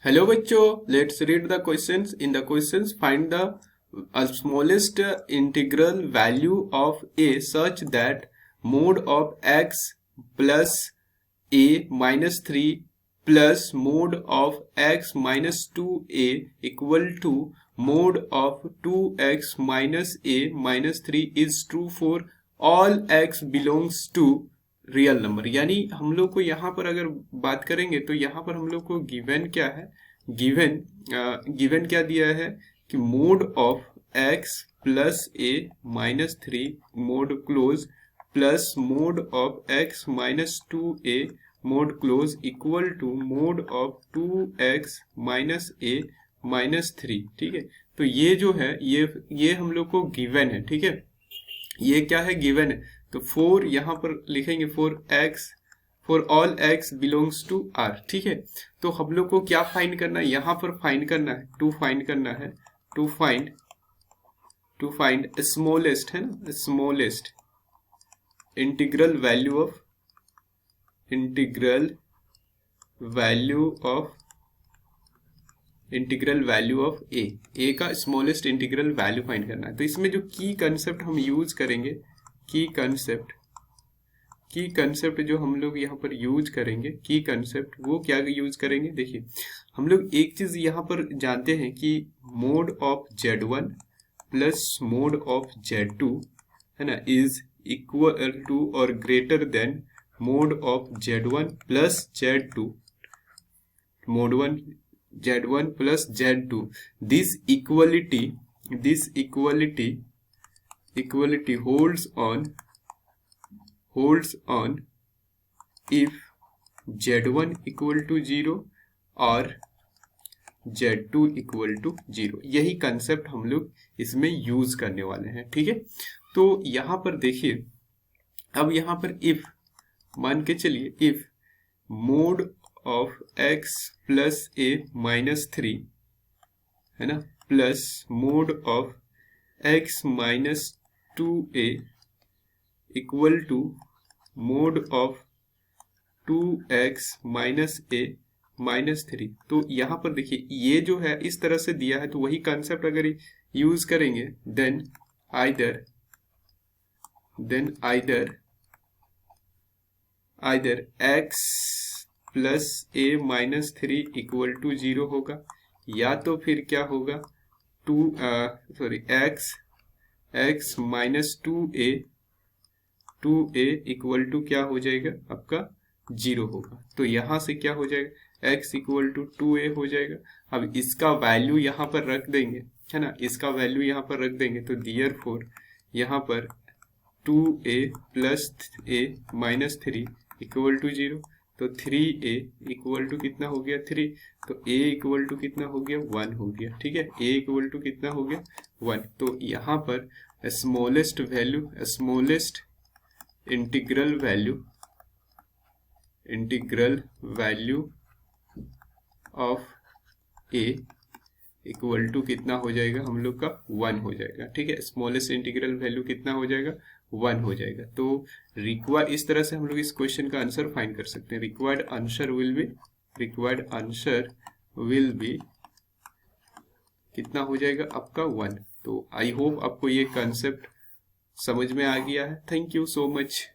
Hello बच्चों, let's read the questions. In the questions, find the smallest integral value of a such that mod of x plus a minus 3 plus mod of x minus 2a equal to mod of 2x minus a minus 3 is true for all x belongs to real number. यानी हम लोग को यहाँ पर अगर बात करेंगे तो यहाँ पर हम लोग को गिवन क्या है, गिवन क्या दिया है कि mode of x plus a minus 3 mode close plus mode of x minus 2a mode close equal to mode of 2x minus a minus 3। ठीक है, तो ये जो है ये हम लोग को गिवन है। ठीक है, ये क्या है, गिवन है। तो फोर यहाँ पर लिखेंगे for all X belongs to R. ठीक है, तो हम लोग को क्या फाइंड करना है, यहाँ पर फाइंड करना है, टू फाइंड स्मॉलेस्ट है ना, स्मॉलेस्ट इंटीग्रल वैल्यू ऑफ ए का स्मॉलेस्ट इंटीग्रल वैल्यू फाइंड करना है। तो इसमें जो की कंसेप्ट हम यूज करेंगे, की कंसेप्ट जो हम लोग यहाँ पर यूज करेंगे, की कंसेप्ट वो क्या यूज करेंगे, देखिए हम लोग एक चीज यहाँ पर जानते हैं कि mode of Z1 plus mode of Z2 है ना इज इक्वल टू और greater than mode of Z1 plus Z2, mode 1 Z1 plus Z2. This equality holds on if Z1 equal to 0 और Z2 equal to 0। यही concept हम लोग इसमें use करने वाले हैं। ठीक है, तो यहाँ पर देखिए, अब यहाँ पर इफ मान के चलिए, if mode of x plus a minus 3 है ना प्लस mode of x minus 2a equal to mode of 2x minus a minus 3। तो यहाँ पर देखिए ये जो है इस तरह से दिया है, तो वही कंसेप्ट अगर यूज करेंगे then either x plus a minus 3 equal to 0 होगा, या तो फिर क्या होगा x minus 2a equal to क्या हो जाएगा आपका 0 होगा। तो यहाँ से क्या हो जाएगा, x इक्वल टू 2a हो जाएगा। अब इसका वैल्यू यहाँ पर रख देंगे है ना, इसका वैल्यू यहाँ पर रख देंगे, तो देयरफॉर यहाँ पर 2a plus a minus 3 equal to 0, तो 3a इक्वल टू कितना हो गया 3, तो a इक्वल टू कितना हो गया 1 हो गया। ठीक है, a इक्वल टू कितना हो गया 1। तो यहाँ पर smallest integral value of a equal to कितना हो जाएगा हम लोग का 1 हो जाएगा। ठीक है, स्मॉलेस्ट इंटीग्रल वैल्यू कितना हो जाएगा 1 हो जाएगा। तो रिक्वायर्ड, इस तरह से हम लोग इस क्वेश्चन का आंसर फाइंड कर सकते हैं। रिक्वायर्ड आंसर विल बी कितना हो जाएगा आपका 1। तो आई होप आपको ये कंसेप्ट समझ में आ गया है। Thank you so much.